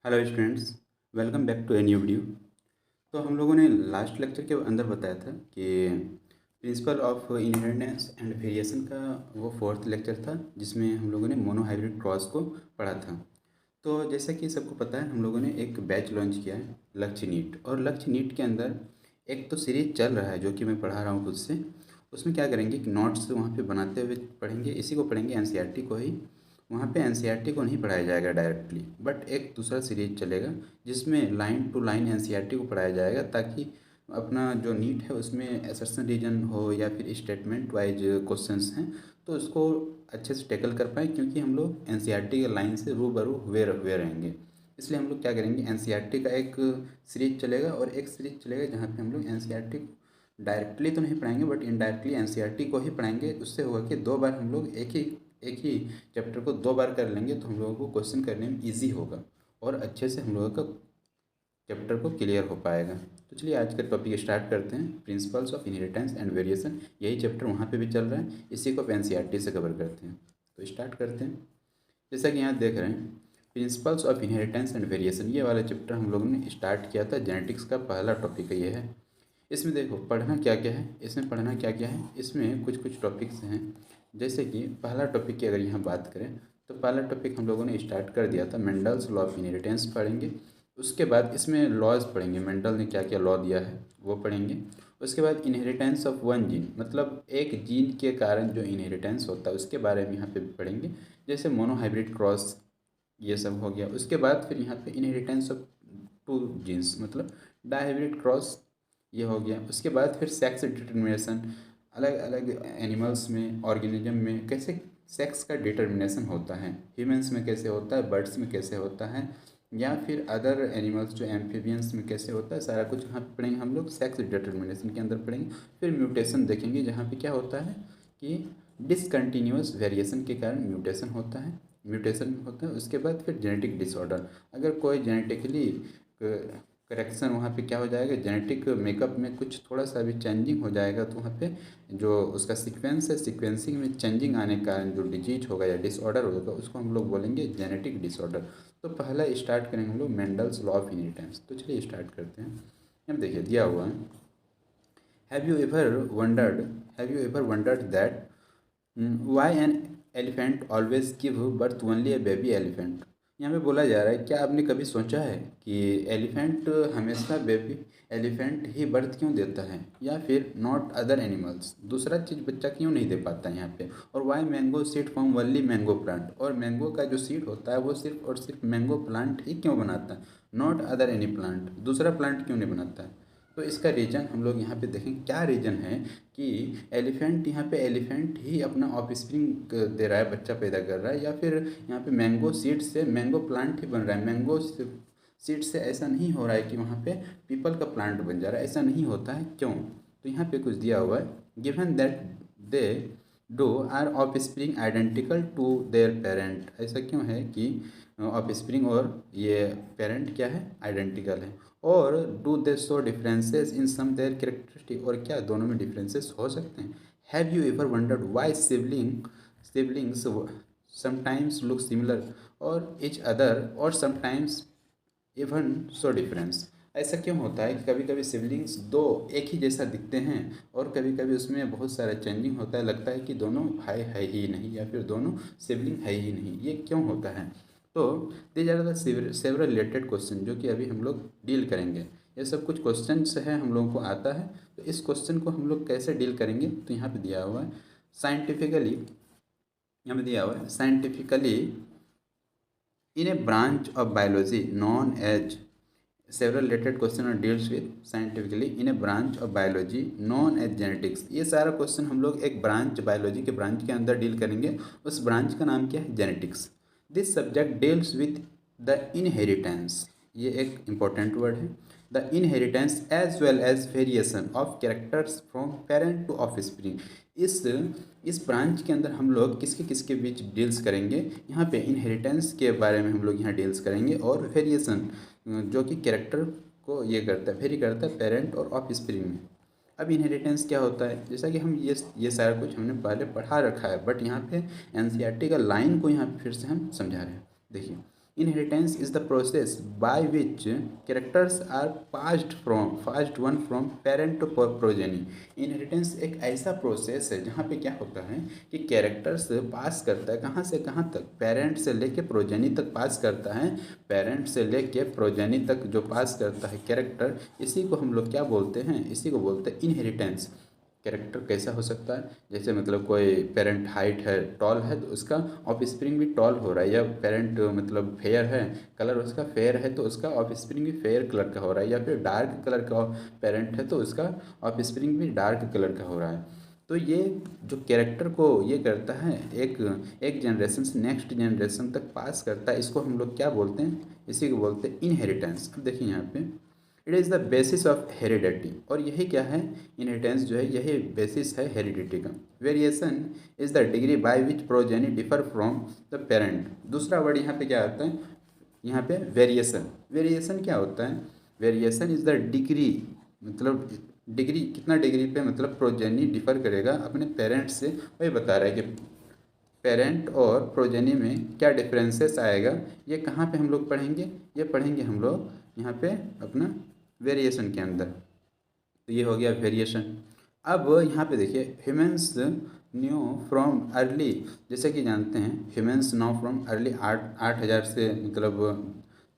Hello students, welcome back to a new video. तो हम लोगों ने लास्ट लेक्चर के अंदर बताया था कि principle of inheritance and variation का वो फोर्थ लेक्चर था, जिसमें हम लोगों ने मोनोहाइब्रिड क्रॉस को पढ़ा था। तो जैसा कि सबको पता है, हम लोगों ने एक बैच लॉन्च किया है लक्ष्य नीट, और लक्ष्य नीट के अंदर एक तो सीरीज चल रहा है जो कि मैं पढ़ा रहा हूँ खुद से। उसमें क्या करेंगे कि नोट्स वहाँ पे बनाते हुए पढ़ेंगे, इसी को पढ़ेंगे एनसीईआरटी को ही। वहाँ पे एनसीईआरटी को नहीं पढ़ाया जाएगा डायरेक्टली, बट एक दूसरा सीरीज चलेगा जिसमें लाइन टू लाइन एनसीईआरटी को पढ़ाया जाएगा, ताकि अपना जो नीट है उसमें असर्शन रीजन हो या फिर स्टेटमेंट वाइज क्वेश्चंस हैं, तो उसको अच्छे से टैकल कर पाए, क्योंकि हम लोग एनसीईआरटी के लाइन से रूबरू हुए रहेंगे। इसलिए हम लोग क्या करेंगे, एनसीईआरटी का एक सीरीज चलेगा और एक सीरीज चलेगा जहाँ पे हम लोग एनसीईआरटी डायरेक्टली तो नहीं पढ़ाएंगे, बट इनडायरेक्टली एनसीईआरटी को ही पढ़ाएंगे। उससे होगा कि दो बार हम लोग एक ही चैप्टर को दो बार कर लेंगे, तो हम लोगों को क्वेश्चन करने में ईजी होगा और अच्छे से हम लोगों का चैप्टर को क्लियर हो पाएगा। तो चलिए आज का टॉपिक स्टार्ट करते हैं, principles of inheritance and variation. यही चैप्टर वहाँ पे भी चल रहा है, इसी को एनसीईआरटी से कवर करते हैं। तो स्टार्ट करते हैं। जैसा कि यहाँ देख रहे हैं, principles of inheritance and variation, ये वाला चैप्टर हम लोगों ने स्टार्ट किया था। जेनेटिक्स का पहला टॉपिक ये है। इसमें देखो पढ़ना क्या क्या है, इसमें पढ़ना क्या क्या है, इसमें कुछ कुछ टॉपिक्स हैं। जैसे कि पहला टॉपिक की अगर यहाँ बात करें, तो पहला टॉपिक हम लोगों ने स्टार्ट कर दिया था, मेंडल्स लॉ ऑफ इनहेरिटेंस पढ़ेंगे। उसके बाद इसमें लॉज पढ़ेंगे, मेंडल ने क्या क्या लॉ दिया है वो पढ़ेंगे। उसके बाद इनहेरिटेंस ऑफ वन जीन, मतलब एक जीन के कारण जो इनहेरिटेंस होता है उसके बारे में यहाँ पे पढ़ेंगे, जैसे मोनोहाइब्रिड क्रॉस, ये सब हो गया। उसके बाद फिर यहाँ पे इनहेरिटेंस ऑफ टू जीन्स, मतलब डायहाइब्रिड क्रॉस, ये हो गया। उसके बाद फिर सेक्स डिटर्मिनेशन, अलग अलग एनिमल्स में, ऑर्गेनिज्म में कैसे सेक्स का डिटर्मिनेशन होता है, ह्यूमंस में कैसे होता है, बर्ड्स में कैसे होता है, या फिर अदर एनिमल्स जो एम्फीबियंस में कैसे होता है, सारा कुछ यहाँ पे पढ़ेंगे हम लोग। सेक्स डिटर्मिनेशन के अंदर पढ़ेंगे। फिर म्यूटेशन देखेंगे, जहाँ पे क्या होता है कि डिसकंटिन्यूअस वेरिएशन के कारण म्यूटेशन होता है, म्यूटेशन होता है। उसके बाद फिर जेनेटिक डिसऑर्डर, अगर कोई जेनेटिकली करेक्शन वहाँ पे क्या हो जाएगा, जेनेटिक मेकअप में कुछ थोड़ा सा भी चेंजिंग हो जाएगा, तो वहाँ पे जो उसका सीक्वेंस है, सीक्वेंसिंग में चेंजिंग आने का जो डिजीज होगा या डिसऑर्डर होगा, उसको हम लोग बोलेंगे जेनेटिक डिसऑर्डर। तो पहला स्टार्ट करेंगे हम लोग मेंडल्स लॉ ऑफ इनहेरिटेंस। तो चलिए स्टार्ट करते हैं। अब देखिए दिया हुआ है, have you ever wondered have you ever wondered that why an elephant always give birth only a baby elephant. यहाँ पे बोला जा रहा है, क्या आपने कभी सोचा है कि एलिफेंट हमेशा बेबी एलिफेंट ही बर्थ क्यों देता है, या फिर नॉट अदर एनिमल्स, दूसरा चीज़ बच्चा क्यों नहीं दे पाता है यहाँ पे। और why mango seed from only mango plant, और मैंगो का जो सीड होता है वो सिर्फ और सिर्फ मैंगो प्लांट ही क्यों बनाता है, नॉट अदर एनी प्लांट, दूसरा प्लांट क्यों नहीं बनाता है। तो इसका रीज़न हम लोग यहाँ पे देखें, क्या रीज़न है कि एलिफेंट यहाँ पे एलिफेंट ही अपना ऑफ स्प्रिंग दे रहा है, बच्चा पैदा कर रहा है, या फिर यहाँ पे मैंगो सीड से मैंगो प्लांट ही बन रहा है। मैंगो सीड से ऐसा नहीं हो रहा है कि वहाँ पे पीपल का प्लांट बन जा रहा है, ऐसा नहीं होता है, क्यों। तो यहाँ पे कुछ दिया हुआ है, given that they do are offspring identical to their parent. ऐसा क्यों है कि ऑफ स्प्रिंग और ये पेरेंट क्या है, आइडेंटिकल है। और do they show differences in some their characteristic, और क्या दोनों में डिफरेंसेस हो सकते हैं। Have you ever wondered why siblings sometimes look similar और each अदर और समटाइम्स इवन सो डिफरेंस। ऐसा क्यों होता है कि कभी कभी सिबलिंग्स दो एक ही जैसा दिखते हैं, और कभी कभी उसमें बहुत सारा चेंजिंग होता है, लगता है कि दोनों भाई है ही नहीं, या फिर दोनों सिबलिंग है ही नहीं, ये क्यों होता है। तो these are the several related question जो कि अभी हम लोग डील करेंगे। ये सब कुछ क्वेश्चंस हैं, हम लोगों को आता है। तो इस क्वेश्चन को हम लोग कैसे डील करेंगे, तो यहाँ पे दिया हुआ है साइंटिफिकली, यहाँ पे दिया हुआ है scientifically in a branch of biology known as, several related question are deals with scientifically in a branch of biology known as genetics। ये सारा क्वेश्चन हम लोग एक ब्रांच, बायोलॉजी के ब्रांच के अंदर डील करेंगे। उस ब्रांच का नाम क्या है, genetics. This subject deals with the inheritance, ये एक इंपॉर्टेंट वर्ड है, the inheritance as well as variation of characters from parent to offspring. इस इस ब्रांच के अंदर हम लोग किसके किसके बीच डील्स करेंगे, यहाँ पे इनहेरिटेंस के बारे में हम लोग यहाँ डील्स करेंगे, और वेरिएशन जो कि कैरेक्टर को ये करता है, वेरी करता है पेरेंट और ऑफ स्प्रिंग में। अब इनहेरिटेंस क्या होता है, जैसा कि हम ये सारा कुछ हमने पहले पढ़ा रखा है, बट यहाँ पे एनसीईआरटी का लाइन को यहाँ पे फिर से हम समझा रहे हैं। देखिए, inheritance is the process by which characters are passed on from parent to progeny. Inheritance एक ऐसा प्रोसेस है जहाँ पे क्या होता है कि कैरेक्टर्स पास करता है कहाँ से कहाँ तक, पेरेंट से लेके प्रोजेनी तक पास करता है। पेरेंट से लेके प्रोजेनी तक जो पास करता है कैरेक्टर, इसी को हम लोग क्या बोलते हैं, इसी को बोलते हैं इनहेरिटेंस। कैरेक्टर कैसा हो सकता है, जैसे मतलब कोई पेरेंट हाइट है, टॉल है, तो उसका ऑफ स्प्रिंग भी टॉल हो रहा है, या पेरेंट मतलब फेयर है, कलर उसका फेयर है तो उसका ऑफ स्प्रिंग भी फेयर कलर का हो रहा है, या फिर डार्क कलर का पेरेंट है तो उसका ऑफ स्प्रिंग भी डार्क कलर का हो रहा है। तो ये जो कैरेक्टर को ये करता है, एक एक जनरेशन से नेक्स्ट जनरेशन तक पास करता है, इसको हम लोग क्या बोलते हैं, इसी को बोलते हैं इनहेरिटेंस। अब देखिए यहाँ पे it is the basis of heredity, और यही क्या है, इनहेरिटेंस जो है यही बेसिस है हेरिडिटी का। Variation is the degree by which progeny differ from the parent. दूसरा वर्ड यहाँ पे क्या आता है, यहाँ पे वेरिएशन। वेरिएशन क्या होता है, वेरिएशन इज द डिग्री, मतलब डिग्री कितना डिग्री पे मतलब प्रोजेनी डिफर करेगा अपने पेरेंट्स से, वही बता रहा है कि पेरेंट और प्रोजेनी में क्या डिफरेंसेस आएगा। ये कहाँ पे हम लोग पढ़ेंगे, ये पढ़ेंगे हम लोग यहाँ पे अपना वेरिएशन के अंदर। तो ये हो गया वेरिएशन। अब यहाँ पे देखिए ह्यूमन्स न्यू फ्रॉम अर्ली, जैसे कि जानते हैं ह्यूमन्स नाउ फ्रॉम अर्ली 8,000 से मतलब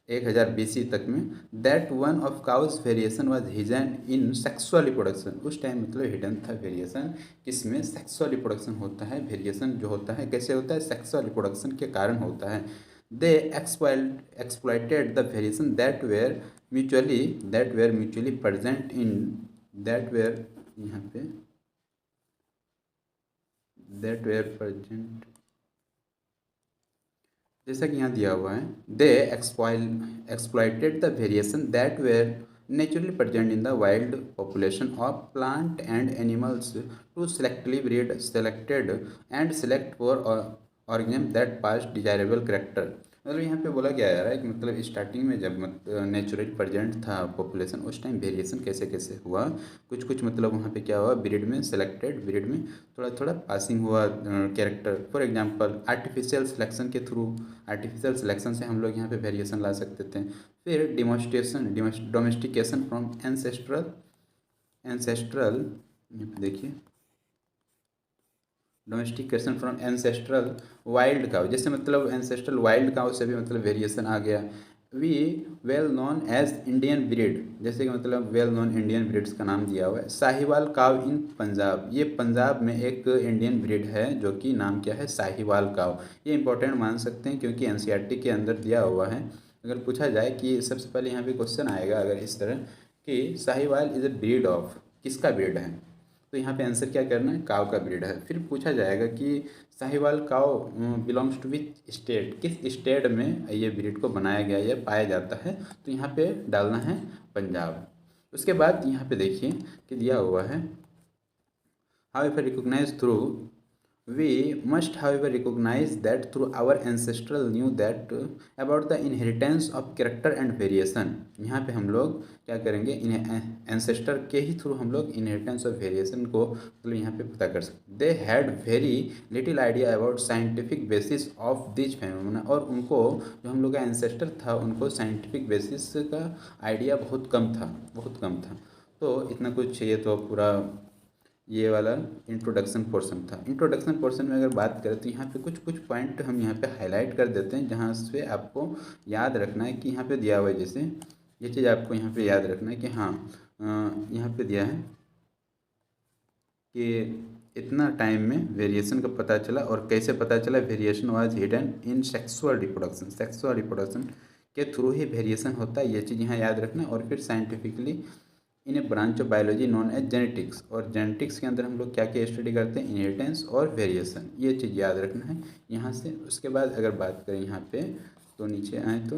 1000 BC तक में, that one of cows variation was hidden in sexual reproduction. उस टाइम मतलब हिडन था वेरिएशन, किसमें, सेक्सुअल रिप्रोडक्शन होता है। वेरिएशन जो होता है कैसे होता है, सेक्सुअल रिप्रोडक्शन के कारण होता है। दे exploited the variation that were mutually present in that were यहाँ पे that were present, जैसा कि यहाँ दिया हुआ है, दे exploited the variation that were naturally present in the wild population of plant and animals to selectively breed selected and select for organism that passed desirable character। मतलब यहाँ पे बोला क्या जा रहा है कि मतलब स्टार्टिंग में जब नेचुरली प्रेजेंट था पॉपुलेशन, उस टाइम वेरिएशन कैसे कैसे हुआ, कुछ कुछ मतलब वहाँ पे क्या हुआ, ब्रीड में सेलेक्टेड, ब्रीड में थोड़ा थोड़ा पासिंग हुआ character. For example artificial selection के थ्रू, आर्टिफिशियल सिलेक्शन से हम लोग यहाँ पे वेरिएशन ला सकते थे। फिर डोमेस्टिकेशन फ्रॉम एंसेस्ट्रल देखिए domestication from ancestral wild cow, जैसे मतलब एंसेस्ट्रल वाइल्ड काउ से भी मतलब वेरिएशन आ गया। We well known as Indian breed, जैसे कि मतलब वेल नोन इंडियन ब्रीड्स का नाम दिया हुआ है। साहिवाल काव इन पंजाब, ये पंजाब में एक इंडियन ब्रीड है जो कि नाम क्या है, साहिवाल काव। ये इंपॉर्टेंट मान सकते हैं क्योंकि एनसीईआरटी के अंदर दिया हुआ है। अगर पूछा जाए कि सबसे पहले यहाँ पे क्वेश्चन आएगा अगर इस तरह कि Sahiwal is a breed of, किसका ब्रीड है, तो यहाँ पे आंसर क्या करना है, काव का ब्रीड है। फिर पूछा जाएगा कि साहिवाल काव बिलोंग्स टू विच स्टेट, किस स्टेट में ये ब्रीड को बनाया गया या पाया जाता है, तो यहाँ पे डालना है पंजाब। उसके बाद यहाँ पे देखिए कि दिया हुआ है, however recognise through, we must however recognize that through our ancestral knew that about the inheritance of character and variation। यहाँ पे हम लोग क्या करेंगे, इन्हें एंसेस्टर के ही थ्रू हम लोग इनहेरिटेंस ऑफ वेरिएशन को मतलब यहाँ पे पता कर सकते। They had very little idea about scientific basis of this phenomena, और उनको जो हम लोग का एंसेस्टर था उनको साइंटिफिक बेसिस का आइडिया बहुत कम था, बहुत कम था। तो इतना कुछ, ये तो पूरा ये वाला इंट्रोडक्शन पोर्शन था। इंट्रोडक्शन पोर्शन में अगर बात करें तो यहाँ पे कुछ कुछ पॉइंट हम यहाँ पे हाईलाइट कर देते हैं, जहाँ से आपको याद रखना है कि यहाँ पे दिया हुआ है, जैसे ये चीज़ आपको यहाँ पे याद रखना है कि हाँ यहाँ पे दिया है कि इतना टाइम में वेरिएशन का पता चला, और कैसे पता चला, variation was hidden in sexual reproduction, sexual reproduction के थ्रू ही वेरिएशन होता है, ये चीज़ यहाँ याद रखना। और फिर scientifically in a branch of biology known as genetics, और जेनेटिक्स के अंदर हम लोग क्या क्या स्टडी करते हैं, इनहेरिटेंस और वेरिएशन, ये चीज़ याद रखना है यहाँ से। उसके बाद अगर बात करें यहाँ पे तो नीचे आए तो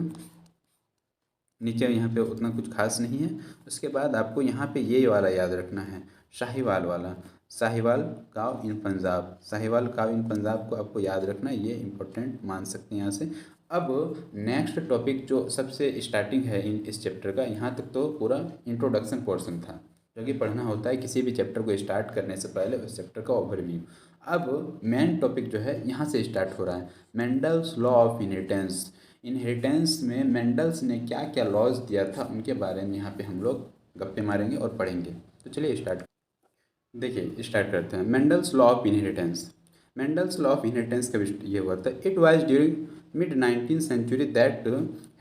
नीचे यहाँ पे उतना कुछ खास नहीं है। उसके बाद आपको यहाँ पे ये वाला याद रखना है, शाहीवाल वाला, साहिवाल काव इन पंजाब, साहिवाल काव इन पंजाब को आपको याद रखना है, ये इंपॉर्टेंट मान सकते हैं यहाँ से। अब नेक्स्ट टॉपिक जो सबसे स्टार्टिंग है इस चैप्टर का, यहाँ तक तो पूरा इंट्रोडक्शन पोर्शन था जो कि पढ़ना होता है किसी भी चैप्टर को स्टार्ट करने से पहले, उस चैप्टर का ओवरव्यू। अब मेन टॉपिक जो है यहाँ से स्टार्ट हो रहा है, Mendel's law of inheritance. Inheritance में मेंडल्स ने क्या क्या लॉज दिया था उनके बारे में यहाँ पे हम लोग गप्पे मारेंगे और पढ़ेंगे। तो चलिए स्टार्ट। देखिए स्टार्ट करते हैं। Mendel's law of inheritance. Mendel's law of inheritance का ये हुआ था। It was during mid 19th century that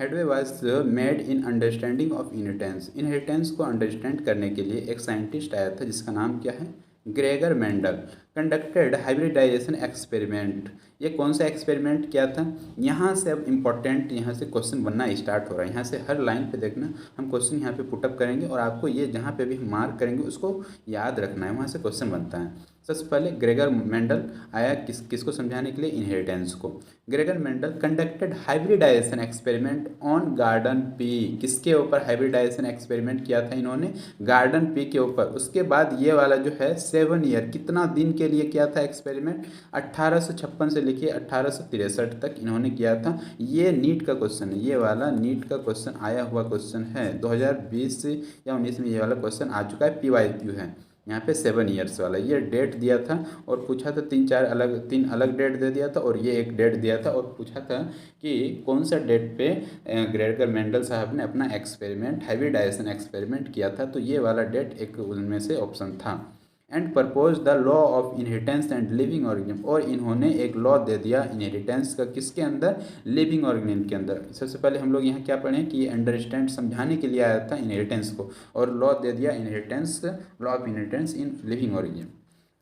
headway was made in understanding of inheritance. Inheritance को अंडरस्टैंड करने के लिए एक साइंटिस्ट आया था जिसका नाम क्या है, Gregor Mendel. Conducted hybridisation experiment. ये कौन सा एक्सपेरिमेंट किया था? यहाँ से अब इम्पोर्टेंट, यहाँ से क्वेश्चन बनना स्टार्ट हो रहा है। यहाँ से हर लाइन पे देखना, हम क्वेश्चन यहाँ पे पुटअप करेंगे और आपको ये जहाँ पे भी हम मार्क करेंगे उसको याद रखना है, वहाँ से क्वेश्चन बनता है। सबसे पहले ग्रेगर मेंडल आया किसको समझाने के लिए? इनहेरिटेंस को। Gregor Mendel conducted hybridisation experiment on garden pea. किसके ऊपर हाइब्रिडाइजेशन एक्सपेरिमेंट किया था इन्होंने? गार्डन पी के ऊपर। उसके बाद ये वाला जो है 7 ईयर, कितना दिन के लिए किया था एक्सपेरिमेंट? 1856 से लेके 1863 तक इन्होंने किया था। ये नीट का क्वेश्चन है, ये वाला नीट का क्वेश्चन आया हुआ क्वेश्चन है। 2020 या 19 में ये वाला क्वेश्चन आ चुका है, PYQ है। यहाँ पे 7 ईयर्स वाला ये डेट दिया था और पूछा था, तीन अलग डेट दे दिया था और ये एक डेट दिया था और पूछा था कि कौन सा डेट पे ग्रेगर मेंडल साहब ने अपना एक्सपेरिमेंट, हाइब्रिडाइजेशन एक्सपेरिमेंट किया था। तो ये वाला डेट एक उनमें से ऑप्शन था। And propose the law of inheritance and living organism. और इन्होंने एक लॉ दे दिया इनहेरिटेंस का, किसके अंदर? लिविंग ऑर्गेनिज्म के अंदर। सबसे पहले हम लोग यहाँ क्या पढ़ें कि ये अंडरस्टैंड, समझाने के लिए आया था इनहेरिटेंस को, और लॉ दे दिया inheritance, law of inheritance in living organism.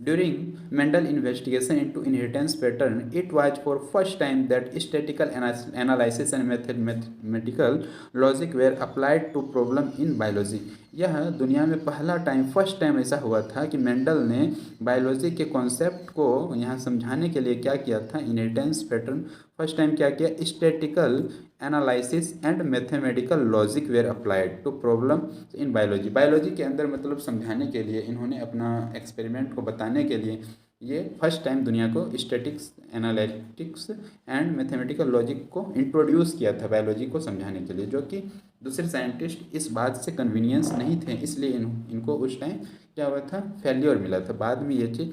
During Mendel investigation into inheritance pattern, it was for first time that statistical analysis and mathematical logic were applied to problem in biology. यह दुनिया में पहला time, first time ऐसा हुआ था कि Mendel ने biology के कॉन्सेप्ट को यहाँ समझाने के लिए क्या किया था? इनहेरिटेंस पैटर्न फर्स्ट टाइम क्या किया? Statistical analysis and mathematical logic were applied to problem in biology. Biology के अंदर मतलब समझाने के लिए इन्होंने अपना एक्सपेरिमेंट को बताने के लिए ये फर्स्ट टाइम दुनिया को statics, analytics and mathematical logic को इंट्रोड्यूस किया था बायोलॉजी को समझाने के लिए, जो कि दूसरे साइंटिस्ट इस बात से कन्वीनियंस नहीं थे, इसलिए इनको उस टाइम क्या हुआ था? फेल्योर मिला था। बाद में ये चीज़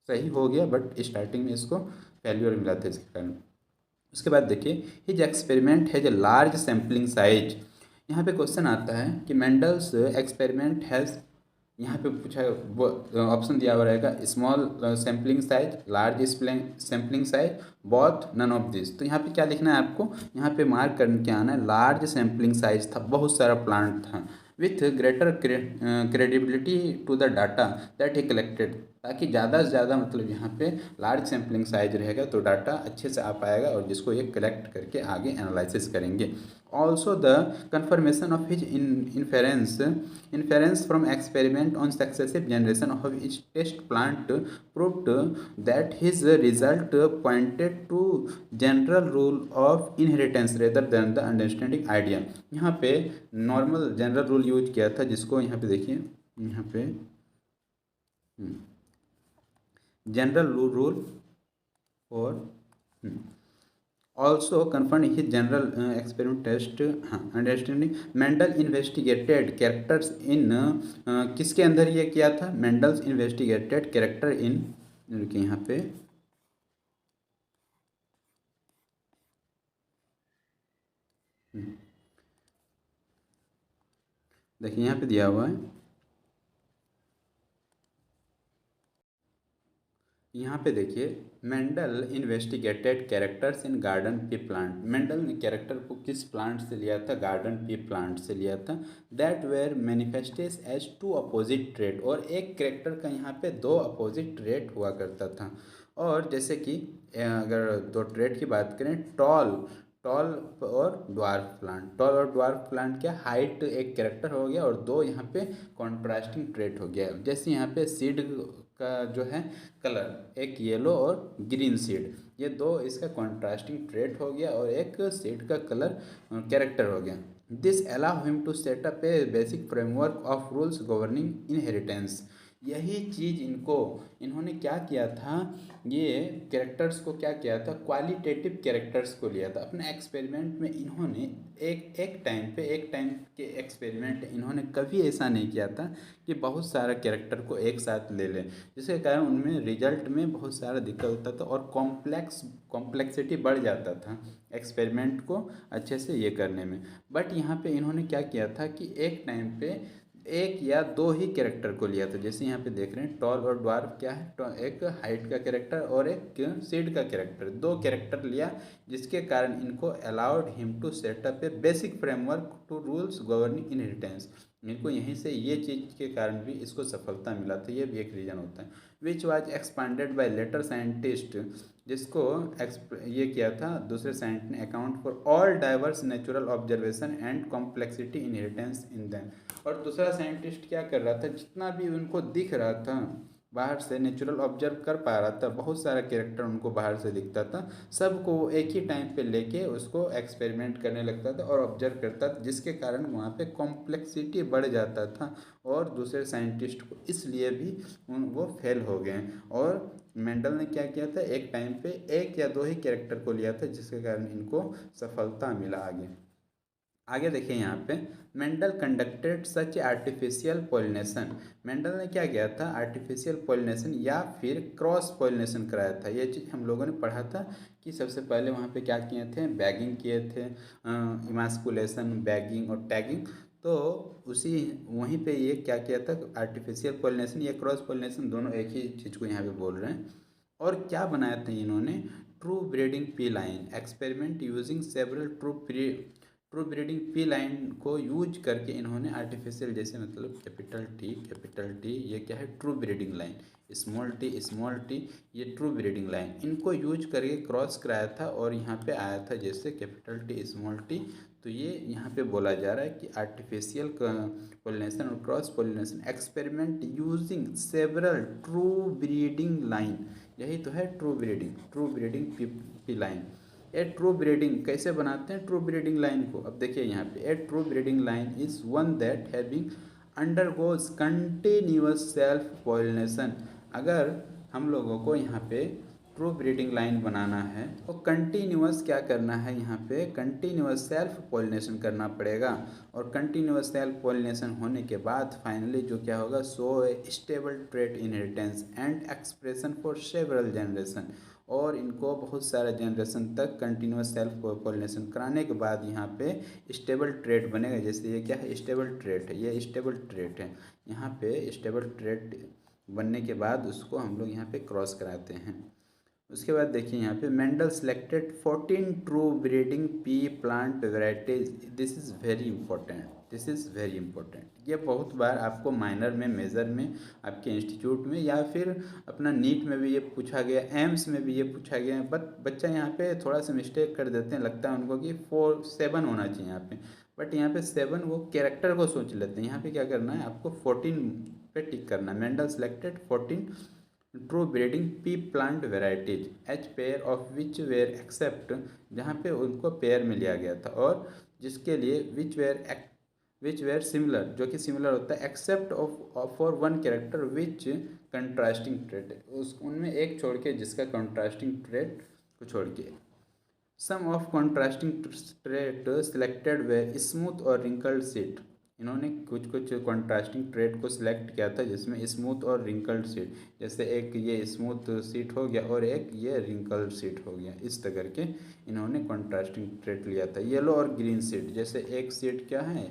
सही हो गया, बट स्टार्टिंग में इसको फेल्योर मिला था इसके कारण। उसके बाद देखिए, his experiment has a large sampling size. यहाँ पे क्वेश्चन आता है कि मेंडल्स एक्सपेरिमेंट हैज़, यहाँ पे पूछा वो ऑप्शन दिया हुआ रहेगा, small sampling size, large sampling size, both, none of this. तो यहाँ पे क्या लिखना है आपको? यहाँ पे मार्क करके आना है, लार्ज सैम्पलिंग साइज था, बहुत सारा प्लांट था, with greater credibility to the data that he collected. ताकि ज़्यादा से ज़्यादा, मतलब यहाँ पे लार्ज सैम्पलिंग साइज रहेगा तो डाटा अच्छे से आ पाएगा और जिसको ये कलेक्ट करके आगे एनालिसिस करेंगे। Also the confirmation of his inference from experiment on successive generation of each test plant proved that his result pointed to general rule of inheritance rather than the understanding idea। यहाँ पे normal general rule use किया था, जिसको यहाँ पे देखिए, यहाँ पे जनरल रूल और also confirmed his general experiment test, हाँ, understanding। Mendel investigated characters in, किसके अंदर ये किया था? मेंडल्स इन्वेस्टिगेटेड कैरेक्टर इन, यहाँ पे देखिए, यहाँ पे दिया हुआ है, यहाँ पे देखिए, Mendel investigated characters in garden pea plant. Mendel ने कैरेक्टर को किस प्लांट से लिया था? गार्डन पी प्लांट से लिया था। That were manifested as two opposite trait. और एक कैरेक्टर का यहाँ पे दो अपोजिट ट्रेट हुआ करता था। और जैसे कि अगर दो ट्रेट की बात करें, टॉल टॉल और ड्वार्फ प्लांट। टॉल और ड्वार्फ प्लांट क्या? हाइट एक कैरेक्टर हो गया और दो यहाँ पे कॉन्ट्रास्टिंग ट्रेट हो गया। जैसे यहाँ पे सीड का जो है कलर, एक येलो और ग्रीन सीड, ये दो इसका कॉन्ट्रास्टिंग ट्रेट हो गया और एक सीड का कलर कैरेक्टर हो गया। This allow him to set up a basic framework of rules governing inheritance. यही चीज़ इन्होंने क्या किया था, ये कैरेक्टर्स को क्या किया था, क्वालिटेटिव कैरेक्टर्स को लिया था अपने एक्सपेरिमेंट में। इन्होंने एक टाइम के एक्सपेरिमेंट इन्होंने कभी ऐसा नहीं किया था कि बहुत सारा कैरेक्टर को एक साथ ले लें, जिसके कारण उनमें रिजल्ट में बहुत सारा दिक्कत होता था और कॉम्प्लेक्सिटी बढ़ जाता था एक्सपेरिमेंट को अच्छे से ये करने में। बट यहाँ पे इन्होंने क्या किया था कि एक टाइम पे एक या दो ही कैरेक्टर को लिया था। जैसे यहाँ पे देख रहे हैं टॉल और ड्वार्फ क्या है, एक हाइट का कैरेक्टर और एक सीड का कैरेक्टर, दो कैरेक्टर लिया, जिसके कारण इनको allowed him to set up a basic framework to rules governing inheritance. इनको यहीं से ये चीज़ के कारण भी इसको सफलता मिला था, ये भी एक रीज़न होता है। Which was expanded by later scientist, जिसको ये किया था दूसरे साइंटिस्ट ने, account for all diverse natural observation and complexity inheritance in them. और दूसरा साइंटिस्ट क्या कर रहा था, जितना भी उनको दिख रहा था बाहर से, नेचुरल ऑब्जर्व कर पा रहा था, बहुत सारा कैरेक्टर उनको बाहर से दिखता था, सबको एक ही टाइम पे लेके उसको एक्सपेरिमेंट करने लगता था और ऑब्जर्व करता था, जिसके कारण वहाँ पे कॉम्प्लेक्सिटी बढ़ जाता था और दूसरे साइंटिस्ट को इसलिए भी वो फेल हो गए। और मेंडल ने क्या किया था, एक टाइम पे एक या दो ही कैरेक्टर को लिया था, जिसके कारण इनको सफलता मिला। आगे देखिए यहाँ पे, मेंडल कंडक्टेड सच आर्टिफिशियल पॉलिनेशन। मेंडल ने क्या किया था, आर्टिफिशियल पॉलिनेशन या फिर क्रॉस पॉलिनेशन कराया था। ये चीज़ हम लोगों ने पढ़ा था कि सबसे पहले वहाँ पे क्या किए थे, बैगिंग किए थे, इमास्कुलेशन, बैगिंग और टैगिंग। तो उसी वहीं पे ये क्या किया था, आर्टिफिशियल पॉलिनेशन या क्रॉस पॉलिनेशन, दोनों एक ही चीज़ को यहाँ पे बोल रहे हैं। और क्या बनाया था इन्होंने, true breeding P line experiment using several true breeding P line को यूज करके इन्होंने आर्टिफिशियल, जैसे मतलब कैपिटल टी ये क्या है, true breeding line, small T ये ट्रू ब्रीडिंग लाइन, इनको यूज करके क्रॉस कराया था और यहाँ पे आया था जैसे कैपिटल टी स्मॉल टी। तो ये यहाँ पे बोला जा रहा है कि आर्टिफिशियल पोलिनेशन और cross pollination experiment using several true breeding line, यही तो है ट्रू ब्रीडिंग पी लाइन। ए ट्रू ब्रीडिंग कैसे बनाते हैं ट्रू ब्रीडिंग लाइन को, अब देखिए यहाँ पे, a true breeding line is one that having undergoes continuous self pollination. अगर हम लोगों को यहाँ पे ट्रू ब्रीडिंग लाइन बनाना है तो कंटिन्यूअस क्या करना है, यहाँ पे कंटिन्यूअस सेल्फ पॉलिनेशन करना पड़ेगा। और कंटिन्यूअस सेल्फ पॉलिनेशन होने के बाद फाइनली जो क्या होगा, so a stable trait inheritance and expression for several generation. और इनको बहुत सारे जनरेशन तक कंटिन्यूस सेल्फ पॉलिनेशन कराने के बाद यहाँ पे स्टेबल ट्रेट बनेगा। जैसे ये क्या है, स्टेबल ट्रेट है, ये स्टेबल ट्रेट है। यहाँ पे स्टेबल ट्रेट बनने के बाद उसको हम लोग यहाँ पे क्रॉस कराते हैं। उसके बाद देखिए यहाँ पे, Mendel selected 14 true breeding pea plant varieties. This is very important. ये बहुत बार आपको माइनर में, मेजर में, आपके इंस्टीट्यूट में या फिर अपना नीट में भी ये पूछा गया, एम्स में भी ये पूछा गया है। बट बच्चा यहाँ पे थोड़ा सा मिस्टेक कर देते हैं, लगता है उनको कि 7 होना चाहिए यहाँ पे, बट यहाँ पे 7 वो कैरेक्टर को सोच लेते हैं। यहाँ पे क्या करना है, आपको 14 पे टिक करना है। Mendel selected 14 true breeding pea plant varieties each pair of which were except, जहाँ पे उनको पेयर में लिया गया था, और जिसके लिए विच वेयर सिमिलर, जो कि सिमिलर होता है, except of for one character which contrasting trait, उस उनमें एक छोड़ के, जिसका कंट्रास्टिंग ट्रेट को छोड़ के। Some of contrasting trait selected were smooth और रिंकल्ड सीट। इन्होंने कुछ कुछ कॉन्ट्रास्टिंग ट्रेट को सिलेक्ट किया था, जिसमें स्मूथ और रिंकल्ड सीट, जैसे एक ये स्मूथ सीट हो गया और एक ये रिंकल्ड सीट हो गया, इस तरह के इन्होंने कॉन्ट्रास्टिंग ट्रेट लिया था। येलो और ग्रीन सीट, जैसे एक सीट क्या है,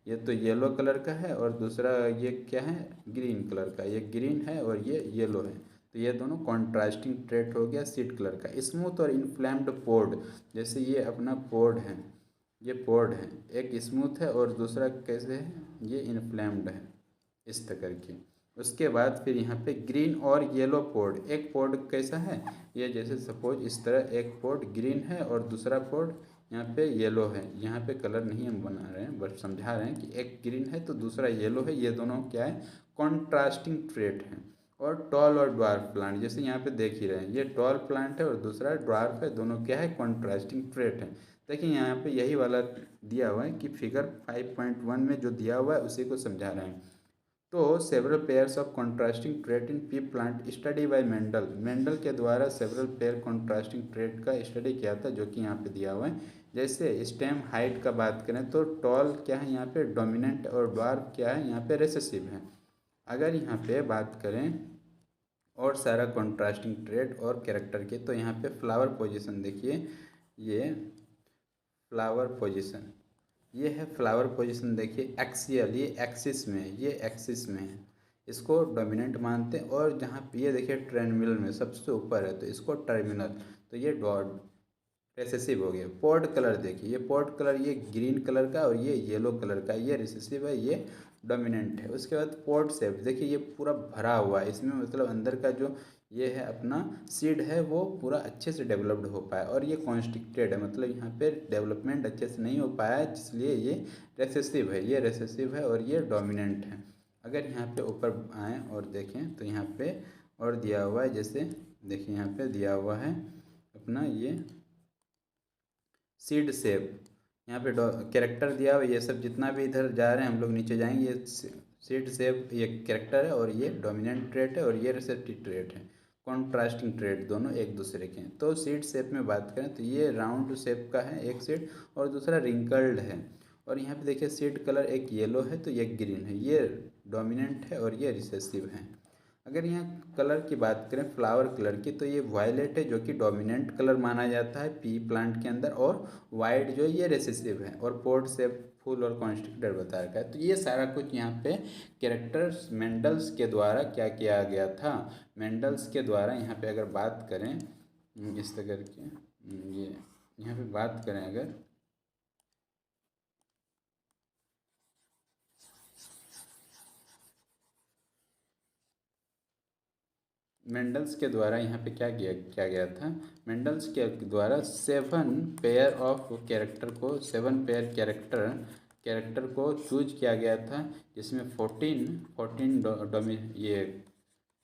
ये तो येलो कलर का है और दूसरा ये क्या है, ग्रीन कलर का, ये ग्रीन है और ये येलो है, तो ये दोनों कॉन्ट्रास्टिंग ट्रेट हो गया सीड कलर का। स्मूथ और इन्फ्लेम्ड पोर्ड, जैसे ये अपना पोर्ड है, ये पोर्ड है, एक स्मूथ है और दूसरा कैसे है, ये इन्फ्लेम्ड है, इस तरह की। उसके बाद फिर यहाँ पे ग्रीन और येलो पोर्ड, एक पोर्ड कैसा है, ये जैसे सपोज इस तरह एक पोर्ड ग्रीन है और दूसरा पोर्ड यहाँ पे येलो है। यहाँ पे कलर नहीं हम बना रहे हैं, बस समझा रहे हैं कि एक ग्रीन है तो दूसरा येलो है, ये दोनों क्या है, कॉन्ट्रास्टिंग ट्रेट है। और टॉल और ड्वार्फ प्लांट, जैसे यहाँ पे देख ही रहे हैं, ये टॉल प्लांट है और दूसरा ड्वार्फ है, दोनों क्या है, कॉन्ट्रास्टिंग ट्रेट है। देखिए यहाँ पे यही वाला दिया हुआ है कि फिगर 5.1 में जो दिया हुआ है उसी को समझा रहे हैं। तो several pairs of contrasting trait in P plant study bye Mendel, Mendel के द्वारा सेवरल पेयर कॉन्ट्रास्टिंग ट्रेट का स्टडी किया था, जो कि यहाँ पे दिया हुआ है। जैसे स्टेम हाइट का बात करें तो टॉल क्या है यहाँ पे डोमिनेंट और ड्वार्फ क्या है यहाँ पे रिसेसिव है। अगर यहाँ पे बात करें और सारा कॉन्ट्रास्टिंग ट्रेट और कैरेक्टर के, तो यहाँ पे फ्लावर पोजीशन देखिए, ये फ्लावर पोजीशन, ये है फ्लावर पोजीशन देखिए एक्सियल, ये एक्सिस में है, ये एक्सिस में है, इसको डोमिनेंट मानते हैं। और जहाँ पे ये देखिए ट्रेनमिनल में सबसे ऊपर है, तो इसको टर्मिनल, तो ये डॉट रिसेसिव हो गया। पॉड कलर देखिए, ये पॉड कलर ये ग्रीन कलर का और ये येलो कलर का, ये रिसेसिव है, ये डोमिनेंट है। उसके बाद पॉड शेप देखिए, ये पूरा भरा हुआ है इसमें, मतलब अंदर का जो ये है अपना सीड है वो पूरा अच्छे से डेवलप्ड हो पाया। और ये कॉन्स्ट्रिक्टेड है, मतलब यहाँ पे डेवलपमेंट अच्छे से नहीं हो पाया है, इसलिए ये रिसेसिव है, ये रिसेसिव है और ये डोमिनेंट है। अगर यहाँ पे ऊपर आएँ और देखें तो यहाँ पे और दिया हुआ है, जैसे देखिए यहाँ पे दिया हुआ है अपना ये सीड शेप, यहाँ पे कैरेक्टर दिया हुआ है। ये सब जितना भी इधर जा रहे हैं हम लोग नीचे जाएंगे, ये सीड शेप ये कैरेक्टर है और ये डोमिनेंट ट्रेट है और ये रिसेप्टिव ट्रेट है। कॉन्ट्रास्टिंग ट्रेट दोनों एक दूसरे के हैं। तो सीड शेप में बात करें तो ये राउंड शेप का है एक सीड और दूसरा रिंकल्ड है। और यहाँ पे देखिए सीड कलर एक येलो है तो ये ग्रीन है, ये डोमिनेंट है और ये रिसेसिव है। अगर यहाँ कलर की बात करें फ्लावर कलर की, तो ये वायलेट है जो कि डोमिनेंट कलर माना जाता है पी प्लांट के अंदर, और वाइट जो है ये रेसेसिव है। और पोर्ट से फूल और कॉन्स्ट्रिक्टर बता रखा है। तो ये सारा कुछ यहाँ पे कैरेक्टर्स मेंडल्स के द्वारा क्या किया गया था, मेंडल्स के द्वारा यहाँ पे अगर बात करें इस तरह के, ये यहाँ पे बात करें अगर मेंडल्स के द्वारा यहाँ पे क्या गया था, मेंडल्स के द्वारा 7 पेयर ऑफ कैरेक्टर को, 7 पेयर कैरेक्टर को चूज किया गया था, जिसमें 14 ये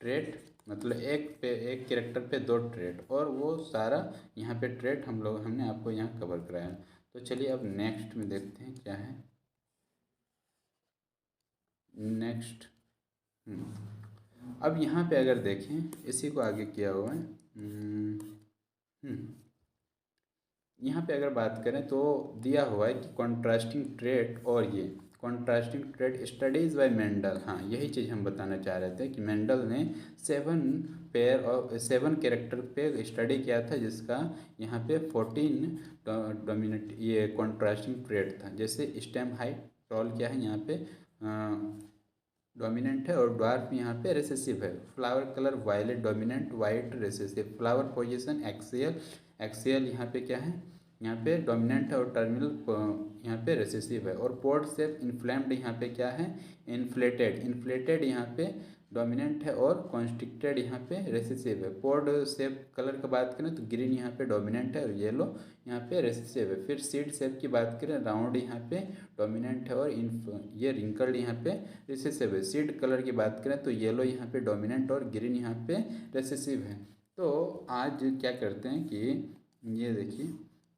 ट्रेट, मतलब एक कैरेक्टर पे 2 ट्रेट, और वो सारा यहाँ पे ट्रेट हमने आपको यहाँ कवर कराया। तो चलिए अब नेक्स्ट में देखते हैं क्या है नेक्स्ट। अब यहाँ पे अगर देखें, इसी को आगे किया हुआ है। यहाँ पे अगर बात करें तो दिया हुआ है कि कॉन्ट्रास्टिंग ट्रेट, और ये contrasting trait studies bye Mendel. हाँ, यही चीज़ हम बताना चाह रहे थे कि मेंडल ने 7 कैरेक्टर पे स्टडी किया था, जिसका यहाँ पे 14 डोमिनेट ये कॉन्ट्रास्टिंग ट्रेट था। जैसे स्टेम हाइट, टॉल क्या है यहाँ पे डोमिनेंट है, और ड्वार्फ यहाँ पे रिसेसिव है। Flower colour violet dominant, white recessive. Flower position axial, axial यहाँ पे क्या है, यहाँ पे डोमिनेंट है और टर्मिनल यहाँ पे रिसेसिव है। और पोर्ट शेप इन्फ्लेम्ड यहाँ पे क्या है, इन्फ्लेटेड, इन्फ्लेटेड यहाँ पे डोमिनेंट है और कॉन्स्ट्रिक्टेड यहाँ पे रेसेसिव है। पोर्ड शेप कलर का बात करें तो ग्रीन यहाँ पे डोमिनेंट है और येलो यहाँ पे रेसेसिव है। फिर सीड शेप की बात करें, राउंड यहाँ पे डोमिनेंट है और ये रिंकल्ड यहाँ पे रेसेसिव है। सीड कलर की बात करें तो येलो यहाँ पे डोमिनेंट और ग्रीन यहाँ पे रेसेसिव है। तो आज क्या करते हैं कि ये देखिए,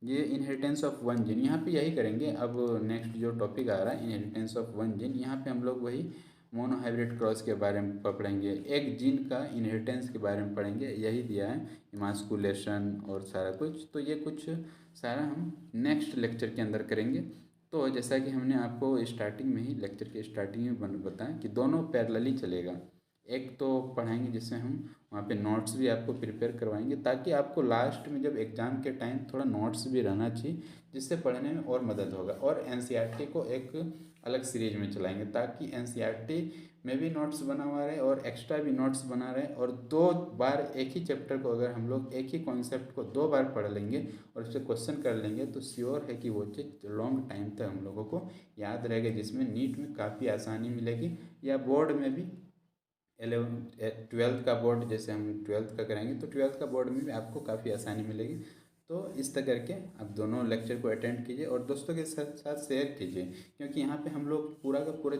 ये इनहेरिटेंस ऑफ वन जीन, यहाँ पे यही करेंगे। अब नेक्स्ट जो टॉपिक आ रहा है इनहेरिटेंस ऑफ वन जीन, यहाँ पे हम लोग वही मोनोहाइब्रिड क्रॉस के बारे में पढ़ेंगे, एक जीन का इनहेरिटेंस के बारे में पढ़ेंगे। यही दिया है इमास्कुलेशन और सारा कुछ, तो ये कुछ सारा हम नेक्स्ट लेक्चर के अंदर करेंगे। तो जैसा कि हमने आपको स्टार्टिंग में ही, लेक्चर के स्टार्टिंग में बताया कि दोनों पैरेलली चलेगा। एक तो पढ़ाएंगे जिससे हम वहाँ पे नोट्स भी आपको प्रिपेयर करवाएंगे, ताकि आपको लास्ट में जब एग्ज़ाम के टाइम थोड़ा नोट्स भी रहना चाहिए, जिससे पढ़ने में और मदद होगा। और एनसीईआरटी को एक अलग सीरीज में चलाएंगे, ताकि एनसीईआरटी में भी नोट्स बना हुआ रहे और एक्स्ट्रा भी नोट्स बना रहे। और 2 बार एक ही चैप्टर को अगर हम लोग एक ही कॉन्सेप्ट को 2 बार पढ़ लेंगे और उससे क्वेश्चन कर लेंगे, तो श्योर है कि वो चीज़ लॉन्ग टाइम तक हम लोगों को याद रहेगा, जिसमें नीट में काफ़ी आसानी मिलेगी, या बोर्ड में भी 12th का बोर्ड, जैसे हम 12th का करेंगे तो 12th का बोर्ड में भी आपको काफ़ी आसानी मिलेगी। तो इस तरह करके आप दोनों लेक्चर को अटेंड कीजिए और दोस्तों के साथ साथ शेयर कीजिए, क्योंकि यहाँ पे हम लोग पूरा का पूरा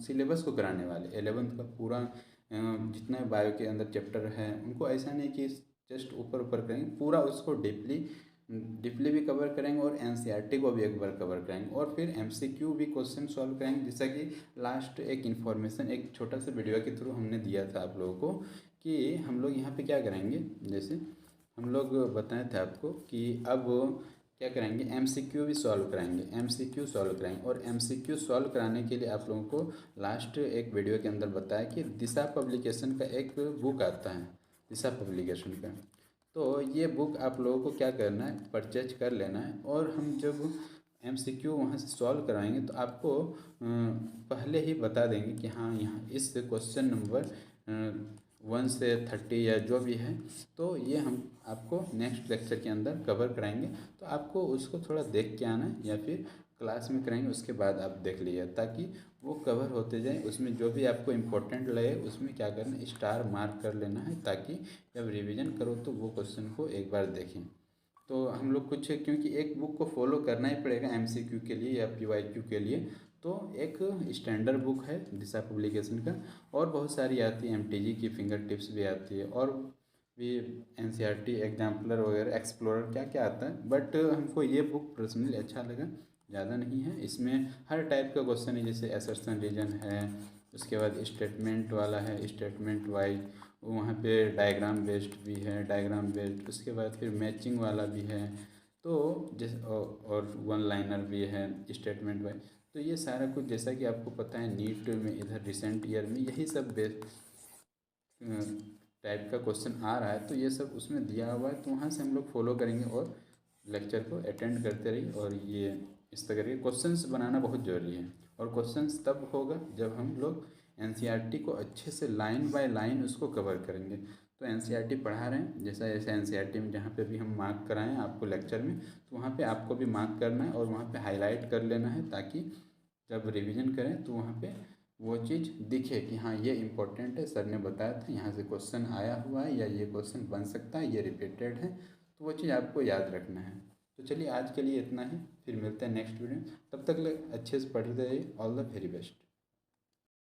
सिलेबस को कराने वाले, 11th का पूरा जितना बायो के अंदर चैप्टर है उनको ऐसा नहीं कि जस्ट ऊपर ऊपर करेंगे, पूरा उसको डीपली डीपली भी कवर करेंगे और एनसीईआरटी को भी एक बार कवर करेंगे और फिर एमसीक्यू भी क्वेश्चन सॉल्व करेंगे। जैसा कि लास्ट एक इन्फॉर्मेशन एक छोटा सा वीडियो के थ्रू हमने दिया था आप लोगों को कि हम लोग यहाँ पे क्या करेंगे, जैसे हम लोग बताए थे आपको कि अब क्या करेंगे, एमसीक्यू भी सॉल्व कराएंगे, एमसीक्यू सॉल्व कराएंगे। और एमसीक्यू सॉल्व कराने के लिए आप लोगों को लास्ट एक वीडियो के अंदर बताया कि दिशा पब्लिकेशन का एक बुक आता है, दिशा पब्लिकेशन का। तो ये बुक आप लोगों को क्या करना है, परचेज कर लेना है। और हम जब एमसीक्यू वहाँ से सॉल्व कराएंगे तो आपको पहले ही बता देंगे कि हाँ यहाँ इस क्वेश्चन नंबर 1 से 30 या जो भी है, तो ये हम आपको नेक्स्ट लेक्चर के अंदर कवर कराएंगे। तो आपको उसको थोड़ा देख के आना है या फिर क्लास में कराएंगे उसके बाद आप देख लीजिए, ताकि वो कवर होते जाए। उसमें जो भी आपको इम्पोर्टेंट लगे उसमें क्या करना, स्टार मार्क कर लेना है, ताकि जब रिवीजन करो तो वो क्वेश्चन को एक बार देखें। तो हम लोग कुछ, क्योंकि एक बुक को फॉलो करना ही पड़ेगा एमसीक्यू के लिए या पीवाईक्यू के लिए। तो एक स्टैंडर्ड बुक है दिशा पब्लिकेशन का, और बहुत सारी आती है, एमटीजी की फिंगर टिप्स भी आती है, और भी एनसीईआरटी एग्जाम्पलर वगैरह एक्सप्लोरर क्या क्या आता है। बट हमको ये बुक पर्सनली अच्छा लगा, ज़्यादा नहीं है, इसमें हर टाइप का क्वेश्चन है, जैसे असर्शन रीजन है, उसके बाद स्टेटमेंट वाला है, स्टेटमेंट वाइज, वहाँ पे डायग्राम बेस्ड भी है, डायग्राम बेस्ड, उसके बाद फिर मैचिंग वाला भी है। तो जैसे और वन लाइनर भी है स्टेटमेंट वाइज। तो ये सारा कुछ जैसा कि आपको पता है नीट में इधर रिसेंट ईयर में यही सब टाइप का क्वेश्चन आ रहा है, तो ये सब उसमें दिया हुआ है। तो वहाँ से हम लोग फॉलो करेंगे और लेक्चर को अटेंड करते रहिए। और ये इस तरह के क्वेश्चंस बनाना बहुत ज़रूरी है, और क्वेश्चंस तब होगा जब हम लोग एनसीईआरटी को अच्छे से लाइन बाय लाइन उसको कवर करेंगे। तो एनसीईआरटी पढ़ा रहे हैं, जैसा जैसे एनसीईआरटी में जहाँ पे भी हम मार्क कराएं आपको लेक्चर में, तो वहाँ पे आपको भी मार्क करना है और वहाँ पे हाईलाइट कर लेना है, ताकि जब रिवीजन करें तो वहाँ पे वो चीज़ दिखे कि हाँ ये इम्पोर्टेंट है, सर ने बताया था यहाँ से क्वेश्चन आया हुआ है, या ये क्वेश्चन बन सकता है, ये रिपीटेड है। तो वो चीज़ आपको याद रखना है। तो चलिए आज के लिए इतना ही, फिर मिलते हैं नेक्स्ट वीडियो। तब तक अच्छे से पढ़ते रहिए। All the very best.